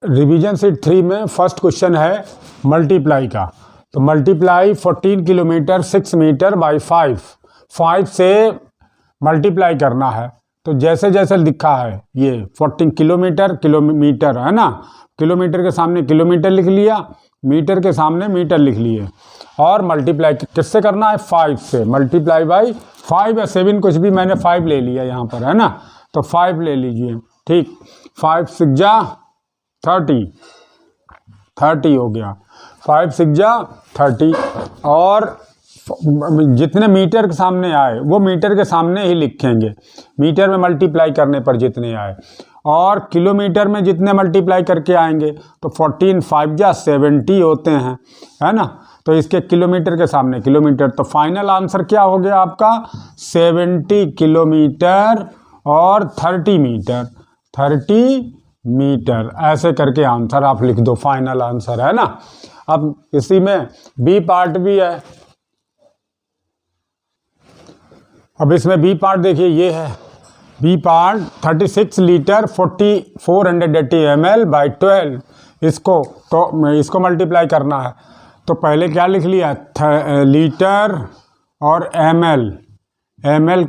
Revision seat 3 में first question है multiply का। तो मल्टीप्लाई 14 किलोमीटर 6 मीटर बाई 5 से मल्टीप्लाई करना है। तो जैसे जैसे लिखा है ये 14 किलोमीटर है ना, किलोमीटर के सामने किलोमीटर लिख लिया, मीटर के सामने मीटर लिख लिए, और मल्टीप्लाई किससे करना है 5 से। मल्टीप्लाई बाई 5 या 7 कुछ भी, मैंने 5 ले लिया यहाँ पर है ना, तो 5 ले लीजिए। ठीक, 5 6 जा 30 हो गया, 5 6 जा 30। और जितने मीटर के सामने आए वो मीटर के सामने ही लिखेंगे, मीटर में मल्टीप्लाई करने पर जितने आए। और किलोमीटर में जितने मल्टीप्लाई करके आएंगे तो 14 5 जा 70 होते हैं है ना, तो इसके किलोमीटर के सामने किलोमीटर। तो फाइनल आंसर क्या हो गया आपका 70 किलोमीटर और 30 मीटर ऐसे करके आंसर आप लिख दो, फाइनल आंसर है ना। अब इसी में बी पार्ट भी है। अब इसमें बी पार्ट देखिए, ये है B part 36 litre 480 ml by 12। इसको मल्टीप्लाई करना है। तो पहले क्या लिख लिया लीटर और ml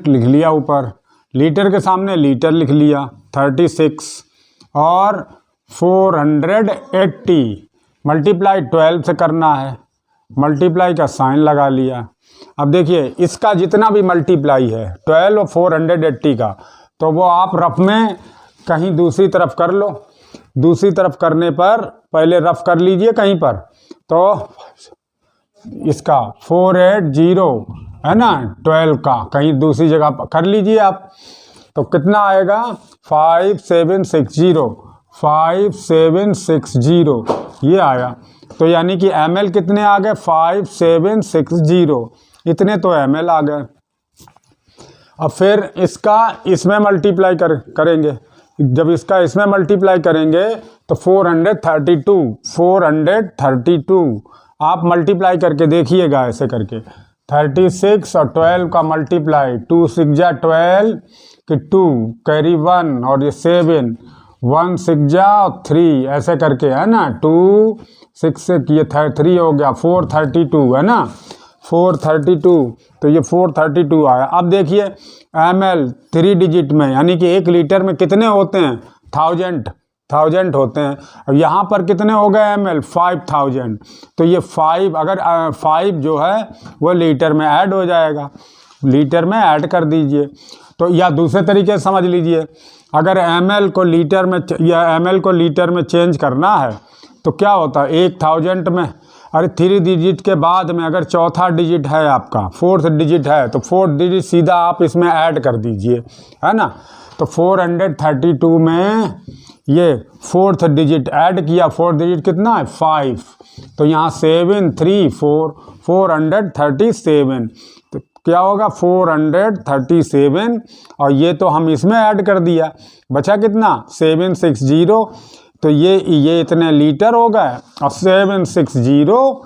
लिख लिया ऊपर, लीटर के सामने लीटर लिख लिया 36 और 480 मल्टीप्लाई 12 से करना है, मल्टीप्लाई का साइन लगा लिया। अब देखिए इसका जितना भी मल्टीप्लाई है 12 और 480 का, तो वो आप रफ में कहीं दूसरी तरफ कर लो। दूसरी तरफ करने पर पहले रफ कर लीजिए कहीं पर, तो इसका 480 है ना 12 का कहीं दूसरी जगह कर लीजिए आप, तो कितना आएगा 5760 ये आया। तो यानी कि ml कितने आ गए 5760, इतने तो ml आ गए। अब फिर इसका इसमें मल्टीप्लाई करेंगे। जब इसका इसमें मल्टीप्लाई करेंगे तो 432 आप मल्टीप्लाई करके देखिएगा ऐसे करके, 36 और 12 का मल्टीप्लाई, 2 6 जा 12 कि 2 कैरी 1 और ये 7 1 6 जा 3 ऐसे करके है ना, 2 6 से ये 3 हो गया 432 है ना, 432। तो ये 432 आया। अब देखिए ml 3 डिजिट में, यानी कि 1 लीटर में कितने होते हैं 1000 होते हैं। अब यहाँ पर कितने हो गए ml 5000। तो ये 5 अगर 5 जो है वो लीटर में ऐड हो जाएगा, लीटर में ऐड कर दीजिए। तो या दूसरे तरीके से समझ लीजिए, अगर ml को लीटर में या ml को लीटर में चेंज करना है तो क्या होता है 1000 में, अरे 3 डिजिट के बाद में अगर चौथा डिजिट है आपका 4th डिजिट है तो 4th डिजिट सीधा आप इसमें ऐड कर दीजिए है ना। तो 432 में ये 4th डिजिट ऐड किया, 4th डिजिट कितना है 5, तो यहाँ 7 3 4 437, तो क्या होगा 437। और ये तो हम इसमें ऐड कर दिया, बचा कितना 760। तो ये इतने लीटर हो गए और 760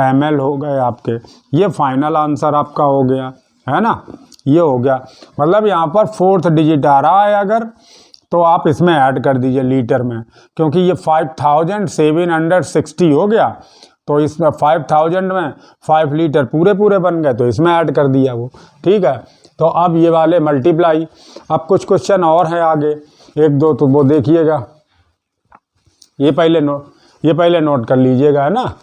ml हो गए आपके। ये फाइनल आंसर आपका हो गया है ना, ये हो गया। मतलब यहाँ पर 4th डिजिट आ रहा है अगर, तो आप इसमें ऐड कर दीजिए लीटर में, क्योंकि ये 5760 हो गया। तो इसमें 5000 में 5 लीटर पूरे बन गए, तो इसमें ऐड कर दिया वो। ठीक है, तो अब ये वाले मल्टीप्लाई। अब कुछ क्वेश्चन और हैं आगे, 1 2 तो वो देखिएगा, ये पहले नोट कर लीजिएगा है ना।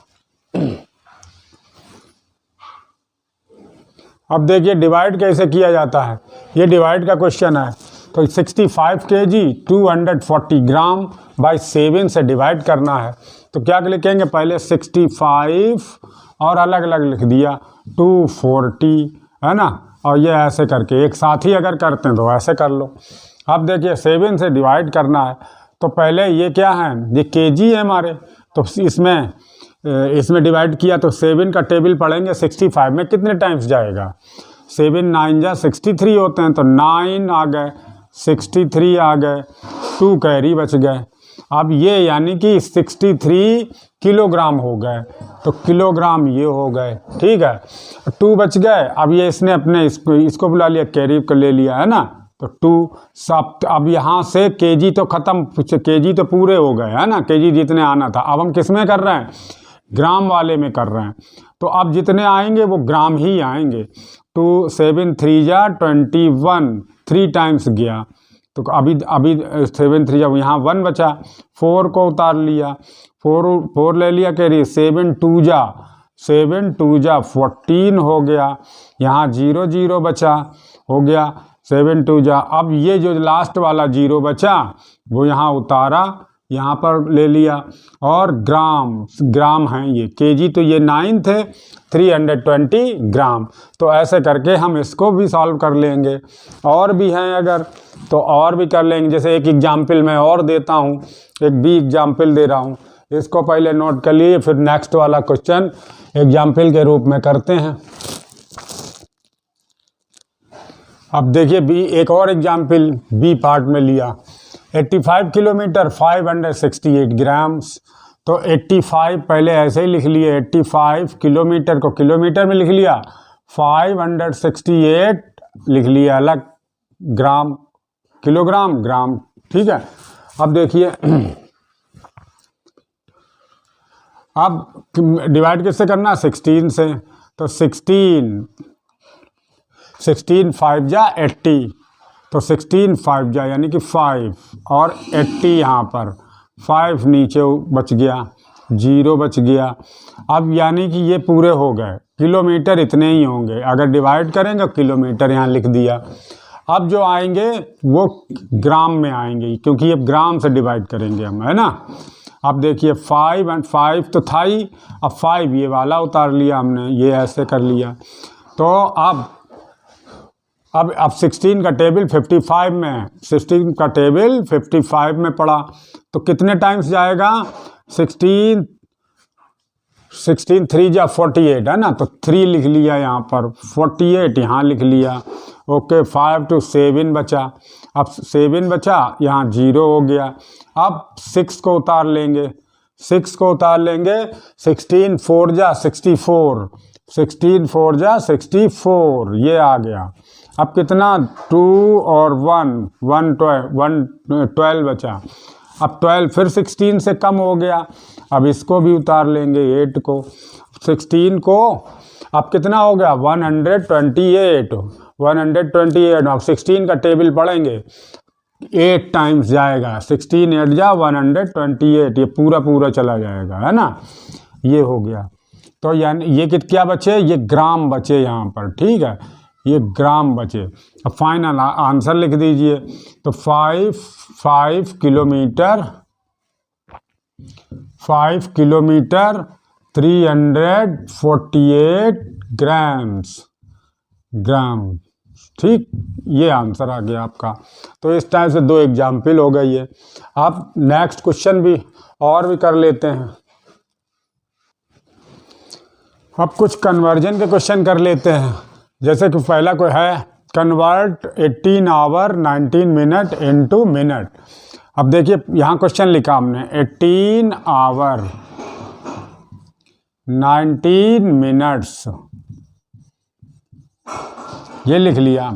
अब देखिए डिवाइड कैसे किया जाता है, ये डिवाइड का क्वेश्चन है। तो 65 kg 240 ग्राम बाई 7 से डिवाइड करना है। तो क्या लिखेंगे, पहले 65 और अलग अलग लिख दिया 240 है ना, और ये ऐसे करके एक साथ ही अगर करते हैं तो ऐसे कर लो। अब देखिए 7 से डिवाइड करना है, तो पहले ये क्या है, ये केजी है हमारे, तो इसमें डिवाइड किया तो 7 का टेबल पढ़ेंगे 65 में कितने टाइम्स जाएगा, 7 9 जा 63 होते हैं, तो 9 आ गए 63 आ गए, 2 कैरी बच गए। अब ये यानी कि 63 किलोग्राम हो गए, तो किलोग्राम ये हो गए। ठीक है, 2 बच गए। अब ये इसने अपने इसको बुला लिया, कैरी को ले लिया है ना, तो 2 सब। अब यहाँ से केजी तो ख़त्म, केजी तो पूरे हो गए है ना, केजी जितने आना था। अब हम किस में कर रहे हैं, ग्राम वाले में कर रहे हैं। तो अब जितने आएंगे वो ग्राम ही आएंगे। 2 7 3 जा 21, 3 टाइम्स गया। तो अभी 7 3 जा यहाँ 1 बचा, 4 को उतार लिया, 4 ले लिया कैरी। 7 2 जा 14 हो गया, यहाँ 0 0 बचा, हो गया 7 2 जा। अब ये जो लास्ट वाला 0 बचा वो यहाँ उतारा, यहाँ पर ले लिया। और ग्राम हैं ये, केजी तो ये 9 थे, 320 ग्राम। तो ऐसे करके हम इसको भी सॉल्व कर लेंगे। और भी हैं अगर तो और भी कर लेंगे। जैसे एक एग्जाम्पल मैं और देता हूँ, एक भी एग्जाम्पल दे रहा हूँ, इसको पहले नोट कर लिए, फिर नेक्स्ट वाला क्वेश्चन एग्जाम्पल के रूप में करते हैं। अब देखिए बी, एक और एग्जाम्पल बी पार्ट में लिया। 85 किलोमीटर 568 ग्राम्स। तो 85 पहले ऐसे ही लिख लिए, 85 किलोमीटर को किलोमीटर में लिख लिया, 568 लिख लिया अलग, ग्राम किलोग्राम ग्राम, ठीक है। अब देखिए अब डिवाइड किससे करना, 16 से। तो 16 5 जा 80, तो 16 5 जा यानी कि 5 और 80 यहाँ पर 5 नीचे बच गया, 0 बच गया। अब यानी कि ये पूरे हो गए, किलोमीटर इतने ही होंगे। अगर डिवाइड करेंगे किलोमीटर यहाँ लिख दिया। अब जो आएंगे वो ग्राम में आएंगे, क्योंकि ये ग्राम से डिवाइड करेंगे हम, है ना। अब देखिए 5 और 5 तो था ही, अब 5 ये वाला उतार लिया हमने, ये ऐसे कर लिया। तो अब 16 का टेबल 55 में है, 16 का टेबल 55 में पड़ा, तो कितने टाइम्स जाएगा, 16 3 जा 48 है ना, तो 3 लिख लिया यहाँ पर, 48 यहाँ लिख लिया। ओके 5 to 7 बचा, अब 7 बचा, यहाँ 0 हो गया। अब 6 को उतार लेंगे, 6 को उतार लेंगे, 16 4 जा 64, 16 4 जा 64, ये आ गया। अब कितना, 2 और 1 12 बचा। अब 12 फिर 16 से कम हो गया, अब इसको भी उतार लेंगे 8 को, 16 को। अब कितना हो गया, 128, 128। अब 16 का टेबल पढ़ेंगे, 8 टाइम्स जाएगा, 16 8 जा 128, ये पूरा चला जाएगा, है ना, ये हो गया। तो यानी ये क्या बचे, ये ग्राम बचे यहाँ पर, ठीक है, ये ग्राम बचे। अब फाइनल आंसर लिख दीजिए। तो 5 किलोमीटर 348 ग्राम, ठीक, ये आंसर आ गया आपका। तो इस टाइप से 2 एग्जाम्पल हो गई है। आप नेक्स्ट क्वेश्चन भी और भी कर लेते हैं। अब कुछ कन्वर्जन के क्वेश्चन कर लेते हैं। जैसे कि पहला कोई है, convert 18 hour 19 minute into minute. अब देखिए यहाँ क्वेश्चन लिखा हमने, 18 आवर 19 मिनट्स, ये लिख लिया।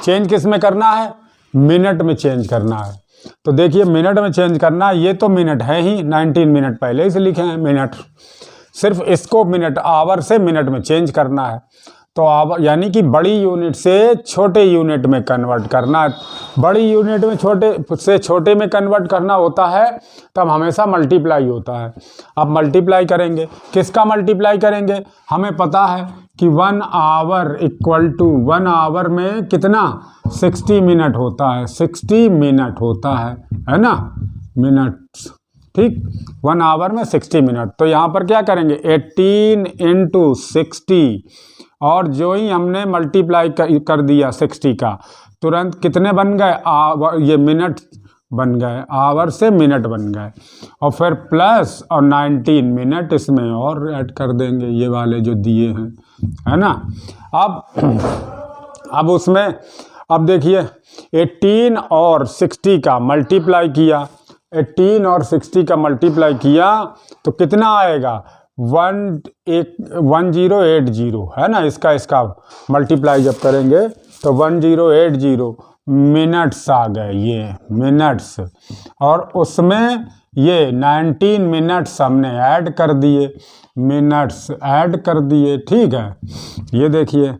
चेंज किस में करना है, मिनट में चेंज करना है। तो देखिए मिनट में चेंज करना है, ये तो मिनट है ही, 19 मिनट पहले से लिखे हैं मिनट, सिर्फ इसको मिनट, आवर से मिनट में चेंज करना है। तो आवर यानी कि बड़ी यूनिट से छोटे यूनिट में कन्वर्ट करना है। बड़ी यूनिट में छोटे से छोटे में कन्वर्ट करना होता है तब हमेशा मल्टीप्लाई होता है। अब मल्टीप्लाई करेंगे, किसका मल्टीप्लाई करेंगे, हमें पता है कि 1 आवर इक्वल टू 1 आवर में कितना, 60 मिनट होता है, 60 मिनट होता है ना, मिनट्स, ठीक, 1 आवर में 60 मिनट। तो यहाँ पर क्या करेंगे, 18 इंटू 60, और जो ही हमने मल्टीप्लाई कर दिया 60 का, तुरंत कितने बन गए, ये मिनट बन गए, आवर से मिनट बन गए। और फिर प्लस और 19 मिनट इसमें और ऐड कर देंगे, ये वाले जो दिए हैं, है ना। अब उसमें अब देखिए 18 और 60 का मल्टीप्लाई किया, 18 और 60 का मल्टीप्लाई किया तो कितना आएगा, 1080, है ना। इसका मल्टीप्लाई जब करेंगे तो 1080, मिनट्स आ गए, ये मिनट्स, और उसमें ये 19 मिनट्स हमने ऐड कर दिए, मिनट्स ऐड कर दिए। ठीक है, ये देखिए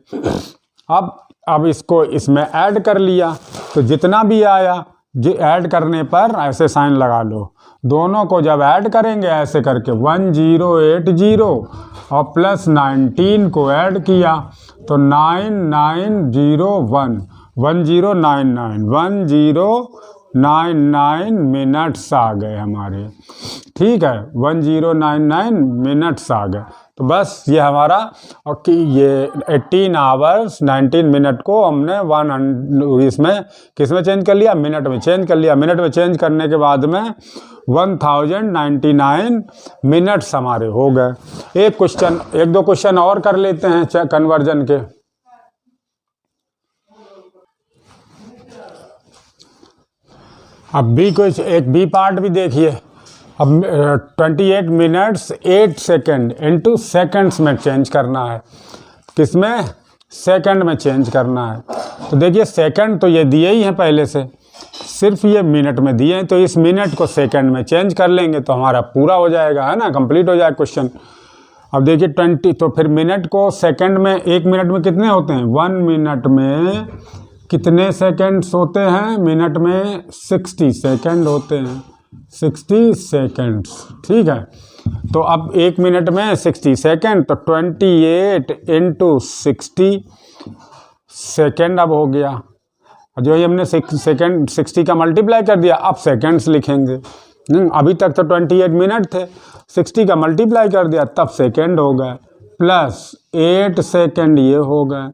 अब इसको इसमें ऐड कर लिया, तो जितना भी आया जो ऐड करने पर ऐसे साइन लगा लो। दोनों को जब ऐड करेंगे ऐसे करके 1080 और प्लस 19 को ऐड किया तो 9901 1099 मिनट्स आ गए हमारे। ठीक है, 1099 मिनट्स आ गए। तो बस ये हमारा, और कि ये 18 आवर्स 19 मिनट को हमने इसमें किस में चेंज कर लिया, मिनट में चेंज कर लिया। मिनट में चेंज करने के बाद में 1099 मिनट्स हमारे हो गए। एक दो क्वेश्चन और कर लेते हैं कन्वर्जन के। अब एक बी पार्ट भी देखिए। अब 28 मिनट्स 8 सेकेंड इनटू सेकंड्स में चेंज करना है। किसमें? सेकंड में चेंज करना है। तो देखिए सेकंड तो ये दिए ही हैं पहले से, सिर्फ ये मिनट में दिए हैं, तो इस मिनट को सेकंड में चेंज कर लेंगे तो हमारा पूरा हो जाएगा, है ना, कंप्लीट हो जाएगा क्वेश्चन। अब देखिए 20, तो फिर मिनट को सेकंड में, 1 मिनट में कितने होते हैं? 1 मिनट में कितने सेकंड्स होते हैं? मिनट में 60 सेकंड होते हैं, 60 सेकंड्स। ठीक है, तो अब 1 मिनट में 60 सेकंड, तो 28 इंटू 60 सेकंड अब हो गया। जो ये हमने 60 का मल्टीप्लाई कर दिया, अब सेकंड्स लिखेंगे। अभी तक तो 28 मिनट थे, 60 का मल्टीप्लाई कर दिया तब सेकंड हो गए, प्लस 8 सेकंड ये हो गए।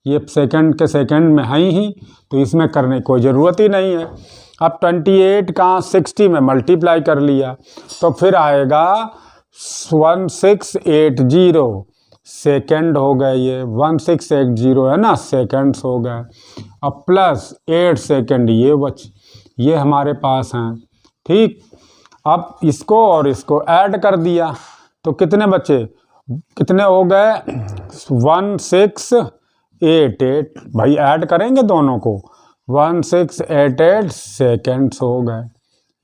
ये सेकंड के सेकंड में है ही, तो इसमें करने की कोई ज़रूरत ही नहीं है। अब 28 का 60 में मल्टीप्लाई कर लिया तो फिर आएगा 1680 सेकंड हो गए। ये 1680 है ना, सेकंड्स हो गए। अब प्लस 8 सेकंड ये हमारे पास हैं। ठीक, अब इसको और इसको ऐड कर दिया तो कितने बचे? कितने हो गए? 1688। भाई ऐड करेंगे दोनों को, 1688 सेकंड्स हो गए,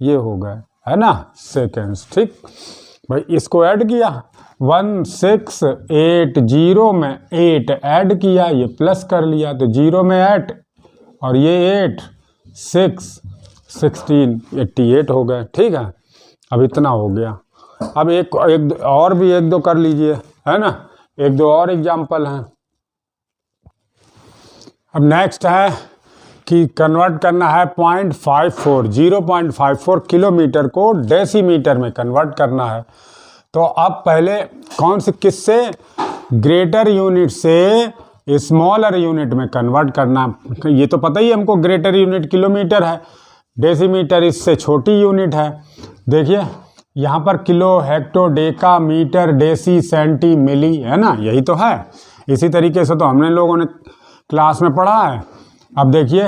ये हो गए, है ना, सेकंड्स। ठीक भाई, इसको ऐड किया 1680 में 8 ऐड किया, ये प्लस कर लिया तो 0 में 8 और ये 8 6 16 88 हो गए। ठीक है, अब इतना हो गया। अब एक और भी 1-2 कर लीजिए, है ना, 1-2 और एग्जाम्पल हैं। अब नेक्स्ट है कि कन्वर्ट करना है 0.54 किलोमीटर को डेसीमीटर में कन्वर्ट करना है। तो अब पहले किससे? ग्रेटर यूनिट से स्मॉलर यूनिट में कन्वर्ट करना। ये तो पता ही हमको, ग्रेटर यूनिट किलोमीटर है, डेसीमीटर इससे छोटी यूनिट है। देखिए यहाँ पर kilo, hecto, deca, metre, deci, centi, milli, है ना, यही तो है। इसी तरीके से तो हमने लोगों ने क्लास में पढ़ा है। अब देखिए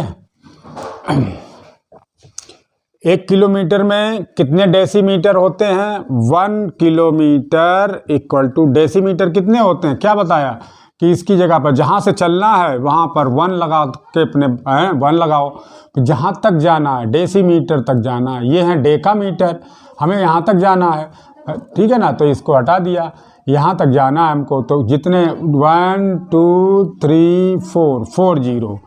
1 किलोमीटर में कितने डेसीमीटर होते हैं? 1 किलोमीटर इक्वल टू डेसीमीटर कितने होते हैं? क्या बताया कि इसकी जगह पर जहाँ से चलना है वहाँ पर 1 लगा के अपने 1 लगाओ, जहाँ तक जाना है डेसीमीटर तक जाना है। ये है डेकामीटर, हमें यहाँ तक जाना है, ठीक है ना, तो इसको हटा दिया, यहाँ तक जाना है हमको। तो जितने 1 2 3 4 4 0,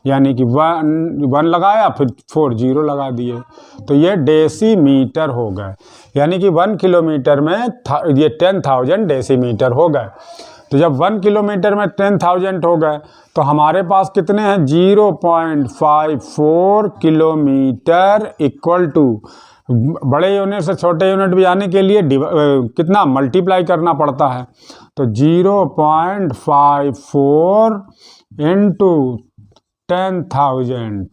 यानी कि 1 लगाया फिर 4 0 लगा दिए, तो ये डेसीमीटर हो गए। यानी कि 1 किलोमीटर में ये 10,000 डेसीमीटर हो गए। तो जब 1 किलोमीटर में 10,000 हो गए तो हमारे पास कितने हैं? 0.54 किलोमीटर इक्वल टू, बड़े यूनिट से छोटे यूनिट भी आने के लिए कितना मल्टीप्लाई करना पड़ता है, तो 0.54 इंटू 10,000,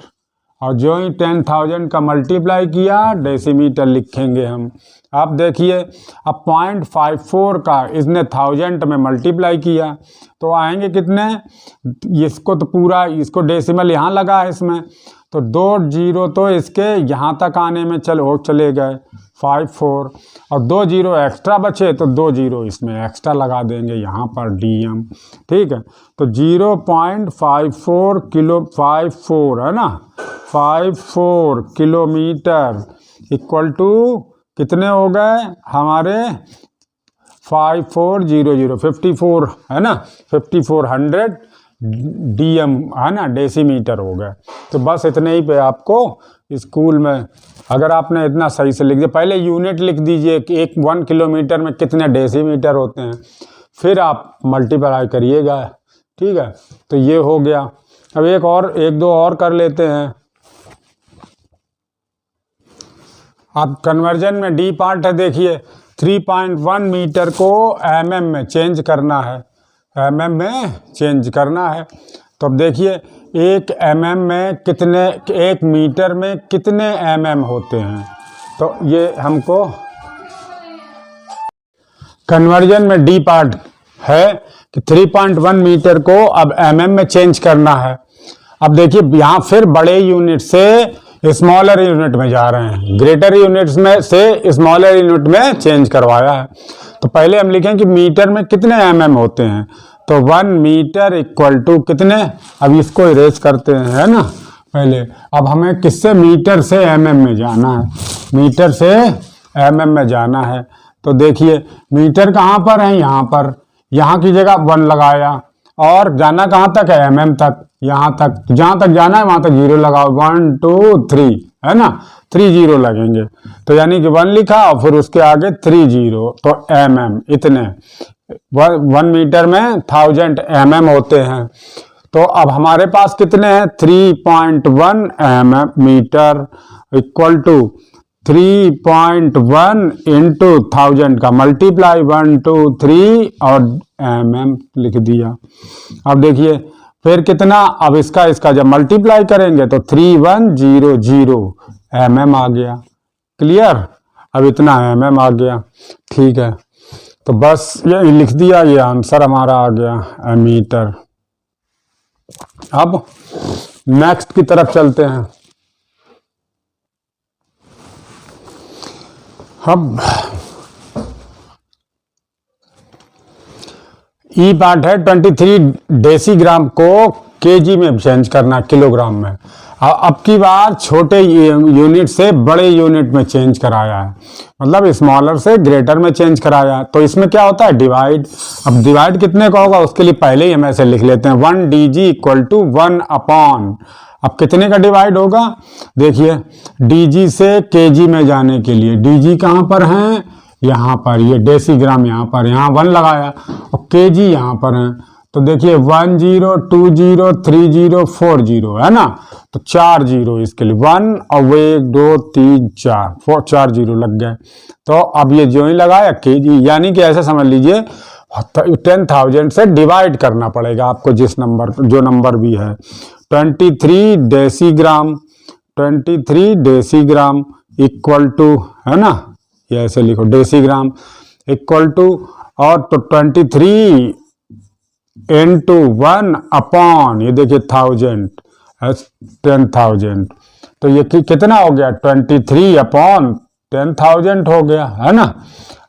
और जो ही 10,000 का मल्टीप्लाई किया डेसीमीटर लिखेंगे हम। अब देखिए, अब 0.54 का इसने 1000 में मल्टीप्लाई किया तो आएंगे कितने? इसको तो पूरा, इसको डेसिमल यहाँ लगा है इसमें, तो 2 जीरो तो इसके यहाँ तक आने में चले गए 5 4, और 2 जीरो एक्स्ट्रा बचे तो 2 जीरो इसमें एक्स्ट्रा लगा देंगे यहाँ पर DM। ठीक है, तो 0.54 किलो 54 है ना, 54 किलोमीटर इक्वल टू कितने हो गए हमारे 5400 54 है ना, 5400 DM है ना, डेसीमीटर हो गए। तो बस इतने ही पे आपको स्कूल में अगर आपने इतना सही से लिख दिया, पहले यूनिट लिख दीजिए कि 1 किलोमीटर में कितने डेसीमीटर होते हैं, फिर आप मल्टीप्लाई करिएगा। ठीक है, तो ये हो गया। अब एक दो और कर लेते हैं। अब कन्वर्जन में डी पार्ट है, देखिए 3.1 मीटर को mm में चेंज करना है, mm में चेंज करना है। तो अब देखिए 1 mm में कितने, 1 मीटर में कितने mm होते हैं, तो ये हमको कन्वर्जन में डी पार्ट है कि 3.1 मीटर को अब mm में चेंज करना है। अब देखिए यहाँ फिर बड़े यूनिट से स्मॉलर यूनिट में जा रहे हैं, ग्रेटर यूनिट्स में से स्मॉलर यूनिट में चेंज करवाया है। तो पहले हम लिखें कि मीटर में कितने mm होते हैं, तो 1 मीटर इक्वल टू कितने, अब इसको इरेज करते हैं है ना पहले। अब हमें किससे, मीटर से mm में जाना है, मीटर से mm में जाना है। तो देखिए मीटर कहाँ पर है, यहाँ पर, यहाँ की जगह 1 लगाया, और जाना कहाँ तक है mm तक, यहाँ तक, जहाँ तक जाना है वहाँ तक 0 लगाओ, 1 2 3 है ना, 3 0 लगेंगे। तो यानी कि 1 लिखा और फिर उसके आगे 3 0, तो mm इतने 1 मीटर में 1000 mm होते हैं। तो अब हमारे पास कितने हैं, 3.1 mm metre equal to 3.1 into 1000 का मल्टीप्लाई 1 2 3 और mm लिख दिया। अब देखिए फिर कितना, अब इसका जब मल्टीप्लाई करेंगे तो 3100 mm आ गया। क्लियर, अब इतना mm आ गया। ठीक है, तो बस ये लिख दिया, ये आंसर हमारा आ गया मीटर। अब नेक्स्ट की तरफ चलते हैं। अब ई पार्ट है 23 डेसीग्राम को केजी में चेंज करना, किलोग्राम में। अब की बार छोटे यूनिट से बड़े यूनिट में चेंज कराया है, मतलब स्मॉलर से ग्रेटर में चेंज कराया है। तो इसमें क्या होता है, डिवाइड। अब डिवाइड कितने का होगा उसके लिए पहले ही हम ऐसे लिख लेते हैं, 1 DG इक्वल टू 1 अपॉन, अब कितने का डिवाइड होगा, देखिए DG से KG में जाने के लिए DG कहाँ पर है, यहाँ पर, ये डेसीग्राम यहाँ पर, यहाँ 1 लगाया और KG यहाँ पर है। तो देखिए 1 0 2 0 3 0 4 0 है ना, तो 4 0 इसके लिए 1 और वो 1 2 3 4 4 0 लग गए। तो अब ये जो ही लगाया KG, यानी कि ऐसा समझ लीजिए 10,000 से डिवाइड करना पड़ेगा आपको, जिस नंबर, जो नंबर भी है। 23 डेसीग्राम, 23 डेसीग्राम इक्वल टू, है ना, ये ऐसे लिखो, डेसीग्राम इक्वल टू, और तो 23 इंटू 1 अपॉन, ये देखिए 1000, 10,000, तो ये कितना हो गया, 23 अपॉन 10,000 हो गया, है ना।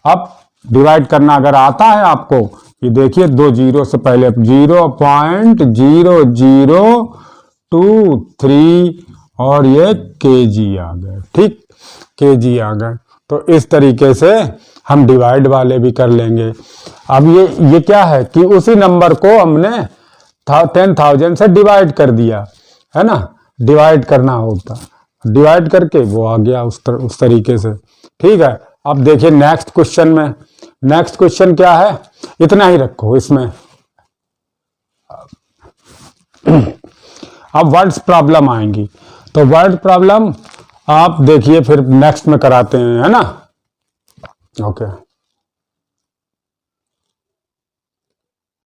अब डिवाइड करना अगर आता है आपको, ये देखिए 2 जीरो से पहले 0.0023 और ये केजी आ गए, ठीक, केजी आ गए। तो इस तरीके से हम डिवाइड वाले भी कर लेंगे। अब ये क्या है कि उसी नंबर को हमने 10,000 से डिवाइड कर दिया, है ना, डिवाइड करना होता, डिवाइड करके वो आ गया उस तरीके से। ठीक है, अब देखिए नेक्स्ट क्वेश्चन में, नेक्स्ट क्वेश्चन क्या है, इतना ही रखो इसमें। अब वर्ड्स प्रॉब्लम आएंगी, तो वर्ड प्रॉब्लम आप देखिए फिर नेक्स्ट में कराते हैं, है ना। ओके।